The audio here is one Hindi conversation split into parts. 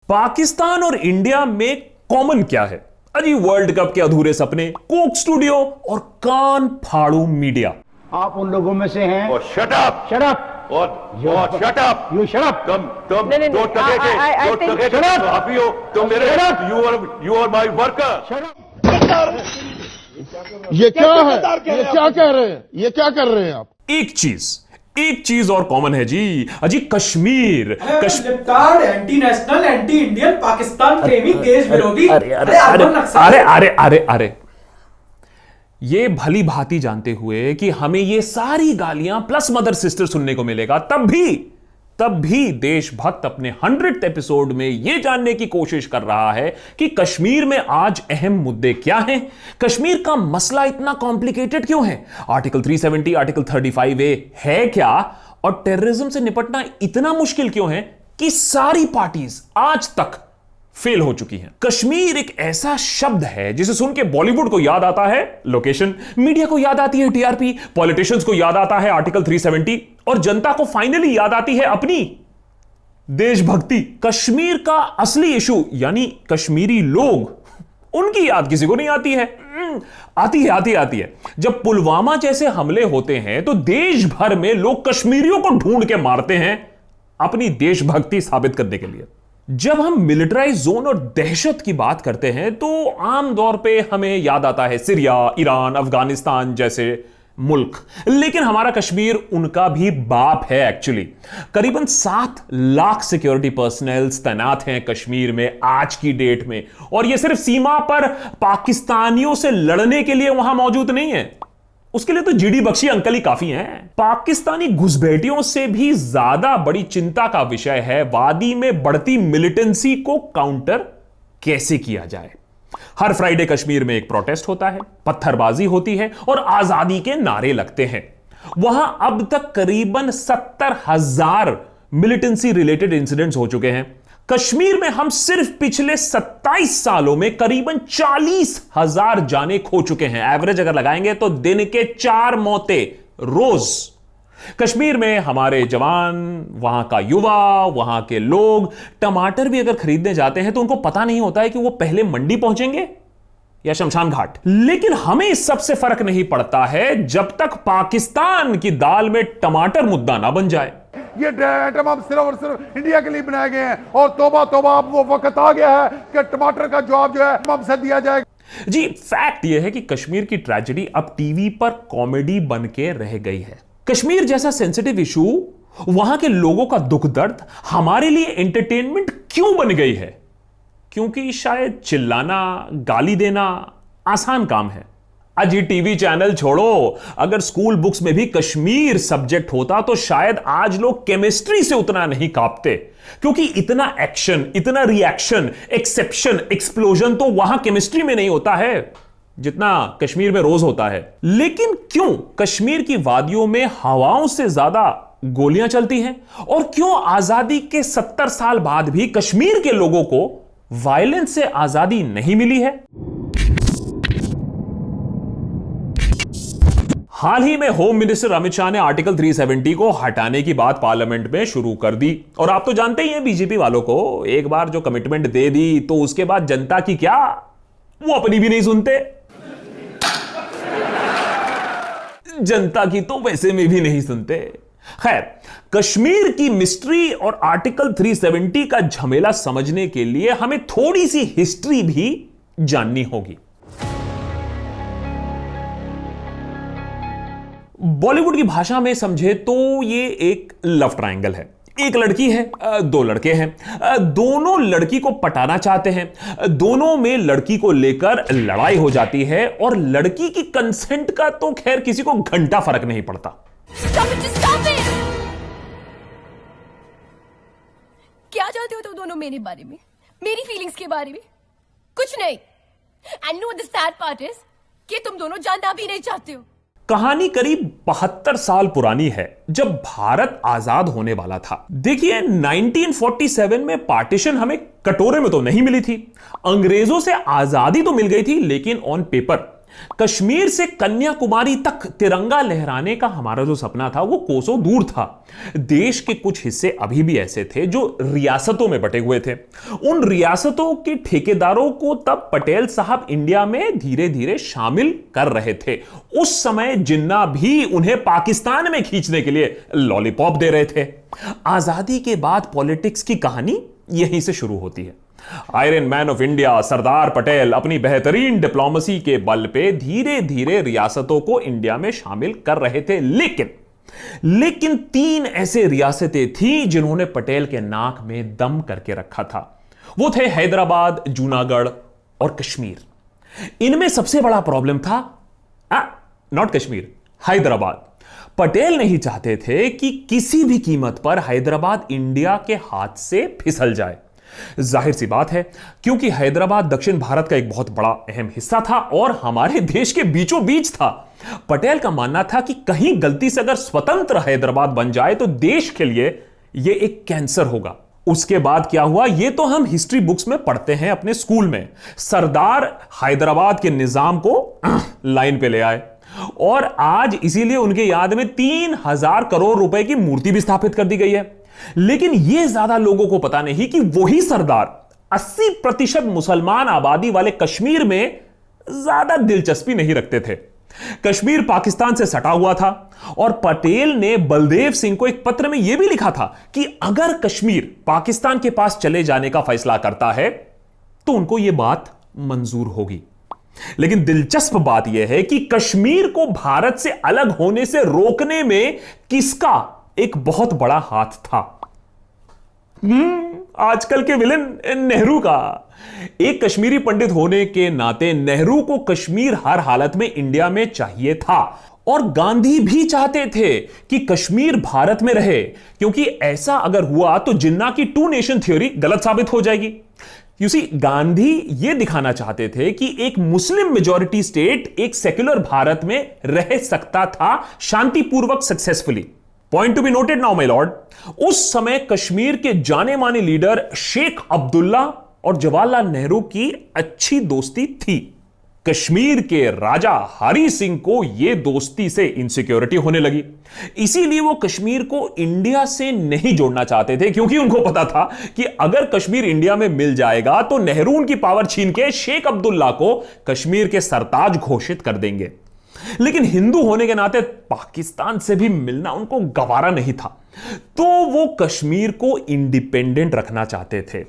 पाकिस्तान और इंडिया में कॉमन क्या है? अजी वर्ल्ड कप के अधूरे सपने, कोक स्टूडियो और कान फाड़ू मीडिया। आप उन लोगों में से हैं। शट अप, शट अप और shut up, you shut up. तुम दो टके काफी हो, तुम मेरे, यू आर माय वर्कर। ये क्या है? ये क्या कह रहे हैं? ये क्या कर रहे हैं आप? एक चीज और कॉमन है जी। अजी Kashmir, Flipkart, anti national, anti Indian, Pakistan प्रेमी, देश विरोधी। अरे ये भली भांति जानते हुए कि हमें ये सारी गालियां प्लस मदर सिस्टर सुनने को मिलेगा, तब भी देशभक्त अपने 100th एपिसोड में यह जानने की कोशिश कर रहा है कि कश्मीर में आज अहम मुद्दे क्या हैं, कश्मीर का मसला इतना कॉम्प्लिकेटेड क्यों है, आर्टिकल 370, आर्टिकल 35A है क्या, और टेररिज्म से निपटना इतना मुश्किल क्यों है कि सारी पार्टीज आज तक फेल हो चुकी हैं। कश्मीर एक ऐसा शब्द है जिसे सुन के बॉलीवुड को याद आता है लोकेशन, मीडिया को याद आती है टीआरपी, पॉलिटिशियंस को याद आता है आर्टिकल 370 और जनता को फाइनली याद आती है अपनी देशभक्ति। कश्मीर का असली इशू यानी कश्मीरी लोग, उनकी याद किसी को नहीं आती है। आती है। जब पुलवामा जैसे हमले होते हैं तो देश भर में लोग कश्मीरियों को ढूंढ के मारते हैं अपनी देशभक्ति साबित करने के लिए। जब हम मिलिटराइज जोन और दहशत की बात करते हैं तो आमतौर पे हमें याद आता है सीरिया, ईरान, अफगानिस्तान जैसे मुल्क, लेकिन हमारा कश्मीर उनका भी बाप है एक्चुअली। करीबन 7 लाख सिक्योरिटी पर्सनल्स तैनात हैं कश्मीर में आज की डेट में, और यह सिर्फ सीमा पर पाकिस्तानियों से लड़ने के लिए वहां मौजूद नहीं है, उसके लिए तो जीडी बख्शी अंकल ही काफी हैं। पाकिस्तानी घुसपैठियों से भी ज्यादा बड़ी चिंता का विषय है वादी में बढ़ती मिलिटेंसी को काउंटर कैसे किया जाए। हर फ्राइडे कश्मीर में एक प्रोटेस्ट होता है, पत्थरबाजी होती है और आजादी के नारे लगते हैं। वहां अब तक करीबन 70,000 मिलिटेंसी रिलेटेड इंसिडेंट्स हो चुके हैं। कश्मीर में हम सिर्फ पिछले 27 सालों में करीबन 40,000 जाने खो चुके हैं। एवरेज अगर लगाएंगे तो दिन के 4 मौतें रोज। कश्मीर में हमारे जवान, वहां का युवा, वहां के लोग टमाटर भी अगर खरीदने जाते हैं तो उनको पता नहीं होता है कि वो पहले मंडी पहुंचेंगे या शमशान घाट। लेकिन हमें इस सबसे फर्क नहीं पड़ता है जब तक पाकिस्तान की दाल में टमाटर मुद्दा ना बन जाए। ये आइटम अब सिर्फ और सिर्फ इंडिया के लिए बनाए गए हैं, और तौबा तौबा अब वो वक्त आ गया है कि टमाटर का जवाब जो है हमसे दिया जाएगा। जी फैक्ट यह है कि कश्मीर की ट्रेजेडी अब टीवी पर कॉमेडी बन के रह गई है। कश्मीर जैसा सेंसिटिव इशू, वहां के लोगों का दुख दर्द हमारे लिए एंटरटेनमेंट क्यों बन गई है? क्योंकि शायद चिल्लाना, गाली देना आसान काम है। अजी टीवी चैनल छोड़ो, अगर स्कूल बुक्स में भी कश्मीर सब्जेक्ट होता तो शायद आज लोग केमिस्ट्री से उतना नहीं कांपते, क्योंकि इतना एक्शन, इतना रिएक्शन, एक्सेप्शन, एक्सप्लोजन तो वहां केमिस्ट्री में नहीं होता है जितना कश्मीर में रोज होता है। लेकिन क्यों कश्मीर की वादियों में हवाओं से ज्यादा गोलियां चलती हैं? और क्यों आजादी के 70 साल बाद भी कश्मीर के लोगों को वायलेंस से आजादी नहीं मिली है? हाल ही में होम मिनिस्टर अमित शाह ने आर्टिकल 370 को हटाने की बात पार्लियामेंट में शुरू कर दी, और आप तो जानते ही हैं बीजेपी वालों को, एक बार जो कमिटमेंट दे दी तो उसके बाद जनता की क्या, वो अपनी भी नहीं सुनते। जनता की तो वैसे में भी नहीं सुनते। खैर, कश्मीर की मिस्ट्री और आर्टिकल 370 का झमेला समझने के लिए हमें थोड़ी सी हिस्ट्री भी जाननी होगी। बॉलीवुड की भाषा में समझे तो ये एक लव ट्रायंगल है। एक लड़की है, 2 लड़के हैं, दोनों लड़की को पटाना चाहते हैं, दोनों में लड़की को लेकर लड़ाई हो जाती है, और लड़की की कंसेंट का तो खैर किसी को घंटा फर्क नहीं पड़ता। Stop it! क्या चाहते हो तुम दोनों मेरे बारे में, मेरी फीलिंग्स के बारे में? कुछ नहीं। And know the sad part is कि तुम दोनों जानना भी नहीं चाहते हो। कहानी करीब 72 साल पुरानी है, जब भारत आजाद होने वाला था। देखिए 1947 में पार्टीशन हमें कटोरे में तो नहीं मिली थी, अंग्रेजों से आजादी तो मिल गई थी, लेकिन ऑन पेपर कश्मीर से कन्याकुमारी तक तिरंगा लहराने का हमारा जो सपना था वो कोसों दूर था। देश के कुछ हिस्से अभी भी ऐसे थे जो रियासतों में बटे हुए थे। उन रियासतों के ठेकेदारों को तब पटेल साहब इंडिया में धीरे धीरे शामिल कर रहे थे। उस समय जिन्ना भी उन्हें पाकिस्तान में खींचने के लिए लॉलीपॉप दे रहे थे। आजादी के बाद पॉलिटिक्स की कहानी यहीं से शुरू होती है। Iron man of India Sardar Patel अपनी बेहतरीन डिप्लोमेसी के बल पे धीरे धीरे रियासतों को इंडिया में शामिल कर रहे थे। लेकिन 3 ऐसे रियासतें थी जिन्होंने पटेल के नाक में दम करके रखा था। वो थे हैदराबाद, जूनागढ़ और कश्मीर। इनमें सबसे बड़ा प्रॉब्लम था नॉट कश्मीर, हैदराबाद। पटेल नहीं चाहते थे कि किसी भी कीमत पर हैदराबाद इंडिया के हाथ से फिसल जाए। जाहिर सी बात है, क्योंकि हैदराबाद दक्षिण भारत का एक बहुत बड़ा अहम हिस्सा था और हमारे देश के बीचों बीच था। पटेल का मानना था कि कहीं गलती से अगर स्वतंत्र हैदराबाद बन जाए तो देश के लिए यह एक कैंसर होगा। उसके बाद क्या हुआ यह तो हम हिस्ट्री बुक्स में पढ़ते हैं अपने स्कूल में। सरदार हैदराबाद के निजाम को लाइन पे ले आए और आज इसीलिए उनके याद में 3000 करोड़ रुपए की मूर्ति भी स्थापित कर दी गई है। लेकिन यह ज्यादा लोगों को पता नहीं कि वही सरदार 80% मुसलमान आबादी वाले कश्मीर में ज्यादा दिलचस्पी नहीं रखते थे। कश्मीर पाकिस्तान से सटा हुआ था और पटेल ने बलदेव सिंह को एक पत्र में यह भी लिखा था कि अगर कश्मीर पाकिस्तान के पास चले जाने का फैसला करता है तो उनको यह बात मंजूर होगी। लेकिन दिलचस्प बात यह है कि कश्मीर को भारत से अलग होने से रोकने में किसका एक बहुत बड़ा हाथ था? आजकल के विलेन नेहरू का। एक कश्मीरी पंडित होने के नाते नेहरू को कश्मीर हर हालत में इंडिया में चाहिए था और गांधी भी चाहते थे कि कश्मीर भारत में रहे, क्योंकि ऐसा अगर हुआ तो जिन्ना की 2 नेशन थ्योरी गलत साबित हो जाएगी। गांधी यह दिखाना चाहते थे कि एक मुस्लिम मेजॉरिटी स्टेट एक सेक्युलर भारत में रह सकता था शांतिपूर्वक, successfully. Point to be noted now my Lord, उस समय कश्मीर के जाने माने लीडर शेख अब्दुल्ला और जवाहरलाल नेहरू की अच्छी दोस्ती थी। कश्मीर के राजा हरि सिंह को यह दोस्ती से इनसिक्योरिटी होने लगी, इसीलिए वो कश्मीर को इंडिया से नहीं जोड़ना चाहते थे, क्योंकि उनको पता था कि अगर कश्मीर इंडिया में मिल जाएगा तो नेहरू उनकी पावर छीन के शेख अब्दुल्ला को कश्मीर के सरताज घोषित कर देंगे। लेकिन हिंदू होने के नाते पाकिस्तान से भी मिलना उनको गवारा नहीं था, तो वो कश्मीर को इंडिपेंडेंट रखना चाहते थे।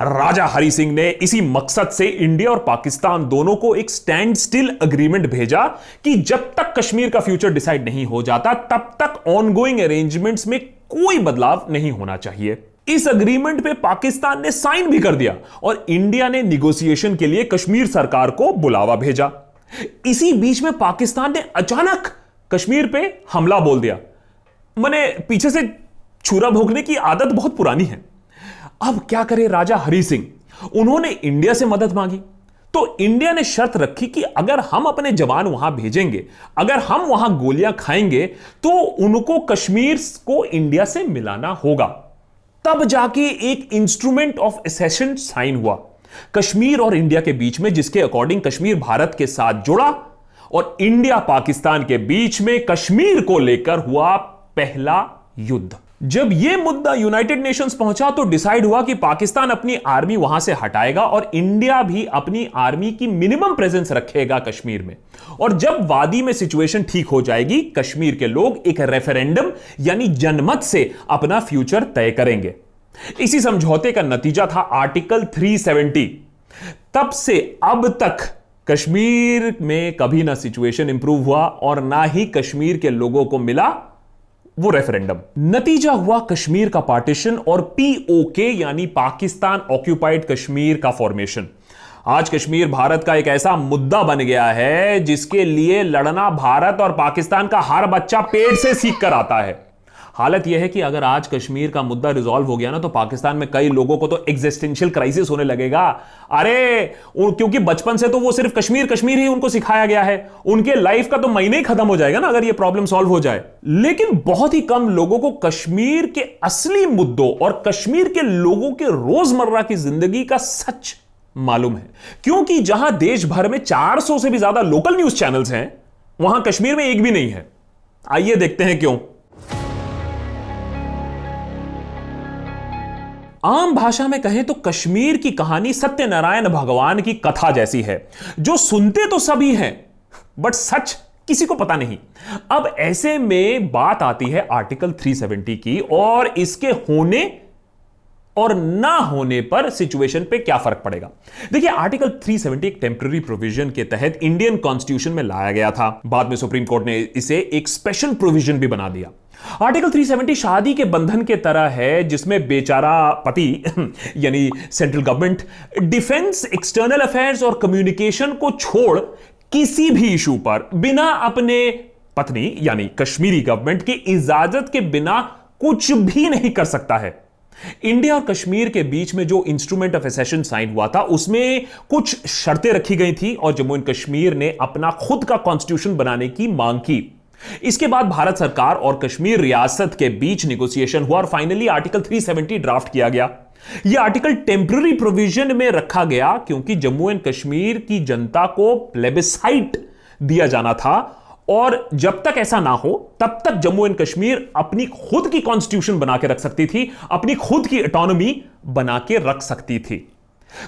राजा हरि सिंह ने इसी मकसद से इंडिया और पाकिस्तान दोनों को एक स्टैंड स्टिल अग्रीमेंट भेजा कि जब तक कश्मीर का फ्यूचर डिसाइड नहीं हो जाता तब तक ऑनगोइंग अरेंजमेंट्स में कोई बदलाव नहीं होना चाहिए। इस अग्रीमेंट पे पाकिस्तान ने साइन भी कर दिया और इंडिया ने निगोशिएशन के लिए कश्मीर सरकार को बुलावा भेजा। इसी बीच में पाकिस्तान ने अचानक कश्मीर पे हमला बोल दिया। मने पीछे से छुरा भोंकने की आदत बहुत पुरानी है। अब क्या करे राजा हरि सिंह, उन्होंने इंडिया से मदद मांगी तो इंडिया ने शर्त रखी कि अगर हम अपने जवान वहां भेजेंगे, अगर हम वहां गोलियां खाएंगे तो उनको कश्मीर को इंडिया से मिलाना होगा। तब जाके एक इंस्ट्रूमेंट ऑफ एसेशन साइन हुआ कश्मीर और इंडिया के बीच में, जिसके अकॉर्डिंग कश्मीर भारत के साथ जुड़ा और इंडिया पाकिस्तान के बीच में कश्मीर को लेकर हुआ पहला युद्ध। जब यह मुद्दा यूनाइटेड नेशंस पहुंचा तो डिसाइड हुआ कि पाकिस्तान अपनी आर्मी वहां से हटाएगा और इंडिया भी अपनी आर्मी की मिनिमम प्रेजेंस रखेगा कश्मीर में। और जब वादी में सिचुएशन ठीक हो जाएगी, कश्मीर के लोग एक रेफरेंडम यानी जनमत से अपना फ्यूचर तय करेंगे। इसी समझौते का नतीजा था आर्टिकल 370। तब से अब तक कश्मीर में कभी ना सिचुएशन इंप्रूव हुआ और ना ही कश्मीर के लोगों को मिला वो रेफरेंडम। नतीजा हुआ कश्मीर का पार्टीशन और पीओके यानी पाकिस्तान ऑक्यूपाइड कश्मीर का फॉर्मेशन। आज कश्मीर भारत का एक ऐसा मुद्दा बन गया है जिसके लिए लड़ना भारत और पाकिस्तान का हर बच्चा पेट से सीख कर आता है। हालत यह है कि अगर आज कश्मीर का मुद्दा रिजॉल्व हो गया ना तो पाकिस्तान में कई लोगों को तो एग्जिस्टेंशियल क्राइसिस होने लगेगा। अरे क्योंकि बचपन से तो वो सिर्फ कश्मीर कश्मीर ही उनको सिखाया गया है, उनके लाइफ का तो महीने ही खत्म हो जाएगा ना अगर ये प्रॉब्लम सॉल्व हो जाए। लेकिन बहुत ही कम लोगों को कश्मीर के असली मुद्दों और कश्मीर के लोगों के रोजमर्रा की जिंदगी का सच मालूम है, क्योंकि जहां देश भर में 400 से भी ज्यादा लोकल न्यूज चैनल्स हैं, वहां कश्मीर में एक भी नहीं है। आइए देखते हैं क्यों। आम भाषा में कहें तो कश्मीर की कहानी सत्यनारायण भगवान की कथा जैसी है, जो सुनते तो सभी हैं बट सच किसी को पता नहीं। अब ऐसे में बात आती है आर्टिकल 370 की, और इसके होने और ना होने पर सिचुएशन पे क्या फर्क पड़ेगा। देखिए, आर्टिकल 370 एक टेम्पररी प्रोविजन के तहत इंडियन कॉन्स्टिट्यूशन में लाया गया था। बाद में सुप्रीम कोर्ट ने इसे एक स्पेशल प्रोविजन भी बना दिया। आर्टिकल 370 शादी के बंधन के तरह है, जिसमें बेचारा पति यानी central government defence, external affairs और कम्युनिकेशन को छोड़ किसी भी इशू पर बिना अपने पत्नी यानी कश्मीरी गवर्नमेंट की इजाजत के बिना कुछ भी नहीं कर सकता है। इंडिया और कश्मीर के बीच में जो इंस्ट्रूमेंट ऑफ एसेशन साइन हुआ था, उसमें कुछ शर्तें रखी गई थी और जम्मू एंड कश्मीर ने अपना खुद का कॉन्स्टिट्यूशन बनाने की मांग की। इसके बाद भारत सरकार और कश्मीर रियासत के बीच नेगोशिएशन हुआ और फाइनली आर्टिकल 370 ड्राफ्ट किया गया। यह आर्टिकल टेम्पररी प्रोविजन में रखा गया क्योंकि जम्मू एंड कश्मीर की जनता को प्लेबिसाइट दिया जाना था, और जब तक ऐसा ना हो तब तक जम्मू एंड कश्मीर अपनी खुद की कॉन्स्टिट्यूशन बना के रख सकती थी, अपनी खुद की ऑटोनॉमी बना के रख सकती थी।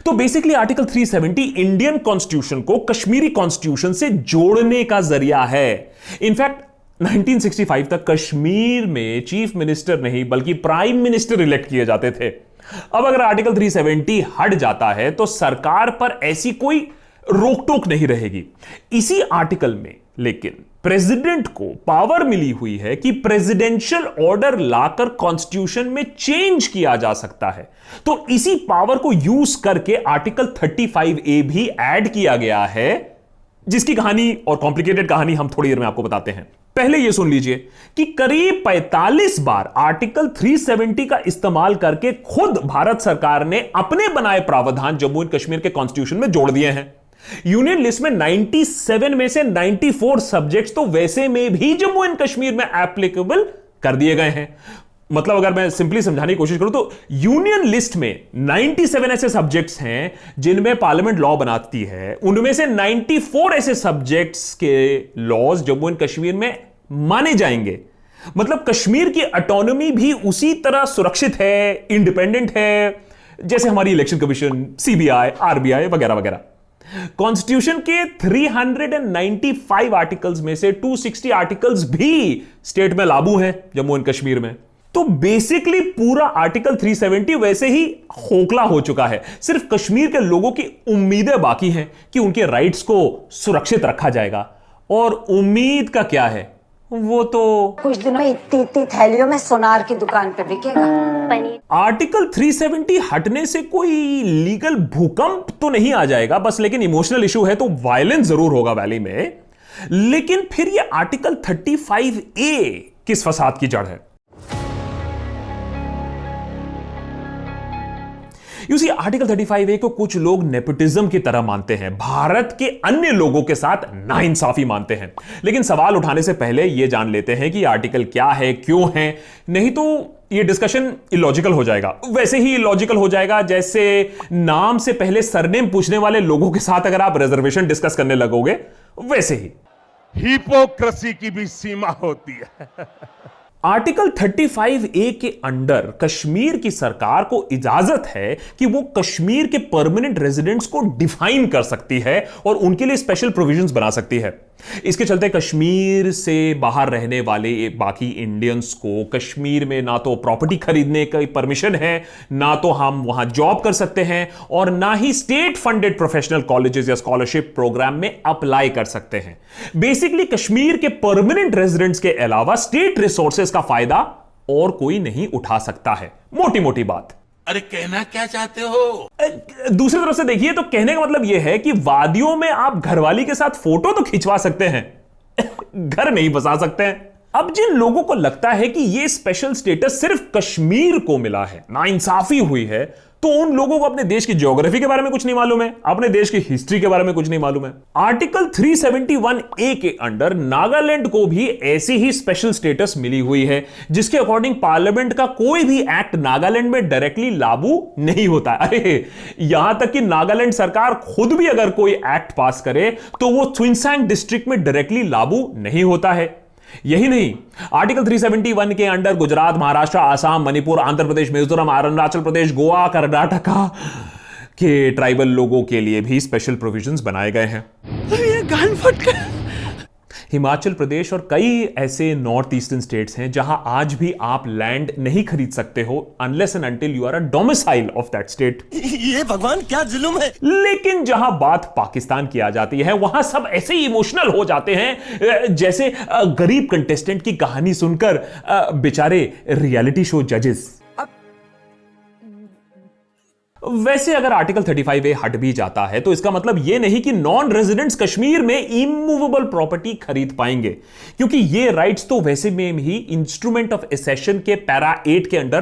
तो बेसिकली आर्टिकल 370 इंडियन कॉन्स्टिट्यूशन को कश्मीरी कॉन्स्टिट्यूशन से जोड़ने का जरिया है। इनफैक्ट 1965 तक कश्मीर में चीफ मिनिस्टर नहीं बल्कि प्राइम मिनिस्टर इलेक्ट किए जाते थे। अब अगर आर्टिकल 370 हट जाता है तो सरकार पर ऐसी कोई रोक टोक नहीं रहेगी। इसी आर्टिकल में लेकिन प्रेसिडेंट को पावर मिली हुई है कि प्रेसिडेंशियल ऑर्डर लाकर कॉन्स्टिट्यूशन में चेंज किया जा सकता है। तो इसी पावर को यूज करके आर्टिकल 35A भी ऐड किया गया है, जिसकी कहानी और कॉम्प्लिकेटेड कहानी हम थोड़ी देर में आपको बताते हैं। पहले यह सुन लीजिए कि करीब 45 बार आर्टिकल 370 का इस्तेमाल करके खुद भारत सरकार ने अपने बनाए प्रावधान जम्मू एंड कश्मीर के कॉन्स्टिट्यूशन में जोड़ दिए हैं। यूनियन लिस्ट में 97 में से 94 सब्जेक्ट्स तो वैसे में भी जम्मू एंड कश्मीर में एप्लीकेबल कर दिए गए हैं। मतलब अगर मैं सिंपली समझाने की कोशिश करूं तो यूनियन लिस्ट में 97 ऐसे सब्जेक्ट्स हैं जिनमें पार्लियामेंट लॉ बनाती है, उनमें से 94 ऐसे सब्जेक्ट्स के लॉज जम्मू एंड कश्मीर में माने जाएंगे। मतलब कश्मीर की ऑटोनॉमी भी उसी तरह सुरक्षित है, इंडिपेंडेंट है, जैसे हमारी इलेक्शन कमीशन, सीबीआई, आरबीआई वगैरह वगैरह। कॉन्स्टिट्यूशन के 395 आर्टिकल्स में से 260 आर्टिकल्स भी स्टेट में लागू हैं जम्मू एंड कश्मीर में। तो बेसिकली पूरा आर्टिकल 370 वैसे ही खोखला हो चुका है। सिर्फ कश्मीर के लोगों की उम्मीदें बाकी हैं कि उनके राइट्स को सुरक्षित रखा जाएगा। और उम्मीद का क्या है, वो तो कुछ दिनों में इतनी थैलियों में सोनार की दुकान पे बिकेगा। आर्टिकल 370 हटने से कोई लीगल भूकंप तो नहीं आ जाएगा बस, लेकिन इमोशनल इशू है तो वायलेंस जरूर होगा वैली में। लेकिन फिर ये आर्टिकल 35A किस फसाद की जड़ है? यूसी आर्टिकल 35A को कुछ लोग नेपोटिज्म की तरह मानते हैं, भारत के अन्य लोगों के साथ नाइंसाफी मानते हैं। लेकिन सवाल उठाने से पहले यह जान लेते हैं कि आर्टिकल क्या है, क्यों है, नहीं तो यह डिस्कशन इलॉजिकल हो जाएगा। वैसे ही इलॉजिकल हो जाएगा जैसे नाम से पहले सरनेम पूछने वाले लोगों के साथ अगर आप रिजर्वेशन डिस्कस करने लगोगे, वैसे ही। हिपोक्रेसी की भी सीमा होती है। आर्टिकल 35A के अंडर कश्मीर की सरकार को इजाजत है कि वो कश्मीर के परमानेंट रेजिडेंट्स को डिफाइन कर सकती है और उनके लिए स्पेशल प्रोविजंस बना सकती है। इसके चलते कश्मीर से बाहर रहने वाले बाकी इंडियंस को कश्मीर में ना तो प्रॉपर्टी खरीदने की परमिशन है, ना तो हम वहां जॉब कर सकते हैं, और ना ही स्टेट फंडेड प्रोफेशनल कॉलेजेस या स्कॉलरशिप प्रोग्राम में अप्लाई कर सकते हैं। बेसिकली कश्मीर के परमानेंट रेजिडेंट्स के अलावा स्टेट रिसोर्सेज का फायदा और कोई नहीं उठा सकता है। मोटी मोटी बात। अरे कहना क्या चाहते हो? दूसरी तरफ से देखिए तो कहने का मतलब यह है कि वादियों में आप घरवाली के साथ फोटो तो खिंचवा सकते हैं, घर नहीं बसा सकते हैं। अब जिन लोगों को लगता है कि यह स्पेशल स्टेटस सिर्फ कश्मीर को मिला है, नाइंसाफी हुई है, तो उन लोगों को अपने देश की ज्योग्राफी के बारे में कुछ नहीं मालूम है, अपने देश की हिस्ट्री के बारे में कुछ नहीं मालूम है। आर्टिकल 371A के अंडर नागालैंड को भी ऐसी ही स्पेशल स्टेटस मिली हुई है, जिसके अकॉर्डिंग पार्लियामेंट का कोई भी एक्ट नागालैंड में डायरेक्टली लागू नहीं होता। अरे यहां तक कि नागालैंड सरकार खुद भी अगर कोई एक्ट पास करे तो वो ट्विनसांग डिस्ट्रिक्ट में डायरेक्टली लागू नहीं होता है। यही नहीं, आर्टिकल 371 के अंडर गुजरात, महाराष्ट्र, आसाम, मणिपुर, आंध्र प्रदेश, मिजोरम, अरुणाचल प्रदेश, गोवा, कर्नाटका के ट्राइबल लोगों के लिए भी स्पेशल प्रोविजंस बनाए गए हैं। हिमाचल प्रदेश और कई ऐसे नॉर्थ ईस्टर्न स्टेट्स हैं जहां आज भी आप लैंड नहीं खरीद सकते हो unless and until you are a domicile of that state. ये भगवान क्या जुल्म है। लेकिन जहां बात पाकिस्तान की आ जाती है वहां सब ऐसे इमोशनल हो जाते हैं जैसे गरीब कंटेस्टेंट की कहानी सुनकर बेचारे रियलिटी शो जजेस। वैसे अगर आर्टिकल 35A हट भी जाता है तो इसका मतलब यह नहीं कि नॉन रेजिडेंट्स कश्मीर में इमूवेबल प्रॉपर्टी खरीद पाएंगे, क्योंकि ये राइट्स तो वैसे में ही इंस्ट्रूमेंट ऑफ एसेशन के पैरा 8 के अंडर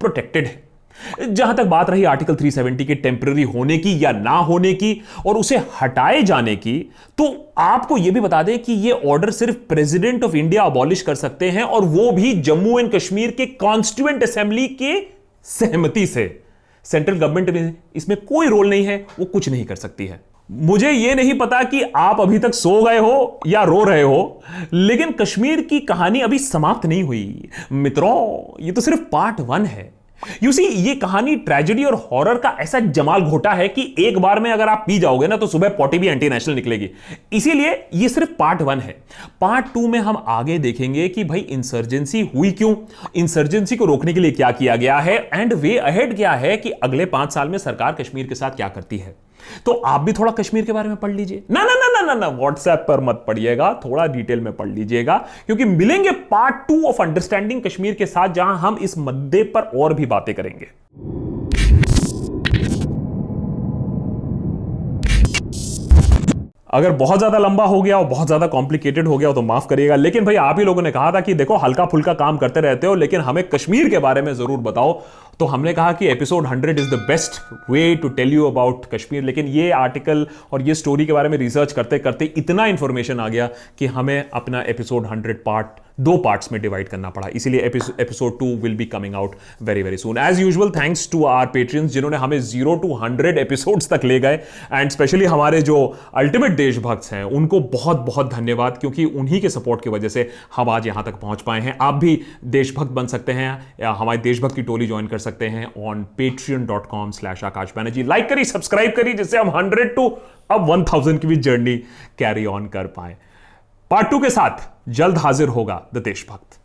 प्रोटेक्टेड है। जहां तक बात रही आर्टिकल 370 के टेम्पररी होने की या ना होने की और उसे हटाए जाने की, तो आपको यह भी बता दें कि यह ऑर्डर सिर्फ प्रेसिडेंट ऑफ इंडिया अबॉलिश कर सकते हैं, और वो भी जम्मू एंड कश्मीर के कॉन्स्टिट्यूएंट असेंबली के सहमति से। सेंट्रल गवर्नमेंट में इसमें कोई रोल नहीं है, वो कुछ नहीं कर सकती है। मुझे यह नहीं पता कि आप अभी तक सो गए हो या रो रहे हो, लेकिन कश्मीर की कहानी अभी समाप्त नहीं हुई मित्रों। ये तो सिर्फ पार्ट 1 है। यू सी, ये कहानी ट्रेजेडी और हॉरर का ऐसा जमाल घोटा है कि एक बार में अगर आप पी जाओगे ना तो सुबह पॉटी भी एंटी नेशनल निकलेगी। इसीलिए ये सिर्फ पार्ट 1 है। पार्ट 2 में हम आगे देखेंगे कि भाई इंसर्जेंसी हुई क्यों, इंसर्जेंसी को रोकने के लिए क्या किया गया है, एंड वे अहेड क्या है कि अगले 5 साल में सरकार कश्मीर के साथ क्या करती है। तो आप भी थोड़ा कश्मीर के बारे में पढ़ लीजिए। ना ना ना ना ना ना व्हाट्सएप पर मत पढ़िएगा, थोड़ा डिटेल में पढ़ लीजिएगा, क्योंकि मिलेंगे पार्ट 2 ऑफ अंडरस्टैंडिंग कश्मीर के साथ, जहां हम इस मुद्दे पर और भी बातें करेंगे। अगर बहुत ज्यादा लंबा हो गया और बहुत ज्यादा कॉम्प्लिकेटेड हो गया तो माफ करिएगा, लेकिन भाई आप ही लोगों ने कहा था कि देखो हल्का फुल्का काम करते रहते हो लेकिन हमें कश्मीर के बारे में जरूर बताओ, तो हमने कहा कि episode 100 is the best way to tell you about Kashmir. लेकिन ये आर्टिकल और ये स्टोरी के बारे में रिसर्च करते करते इतना इंफॉर्मेशन आ गया कि हमें अपना एपिसोड 100 2 पार्ट्स में डिवाइड करना पड़ा। इसीलिए episode 2 will be coming out very very soon. As usual thanks to our patrons जिन्होंने हमें 0 to 100 एपिसोड्स तक ले गए, एंड स्पेशली हमारे जो अल्टीमेट देशभक्त हैं उनको बहुत बहुत धन्यवाद, क्योंकि उन्हीं के सपोर्ट की वजह से हम आज यहां तक पहुंच पाए हैं। आप भी देशभक्त बन सकते हैं या हमारे देशभक्त की टोली ज्वाइन कर सकते हैं ऑन patreon.com/Akash Banerjee। लाइक करिए, सब्सक्राइब करिए, जिससे हम 100 to अब 1000 की भी जर्नी कैरी ऑन कर पाए। पार्ट 2 के साथ जल्द हाजिर होगा द देशभक्त।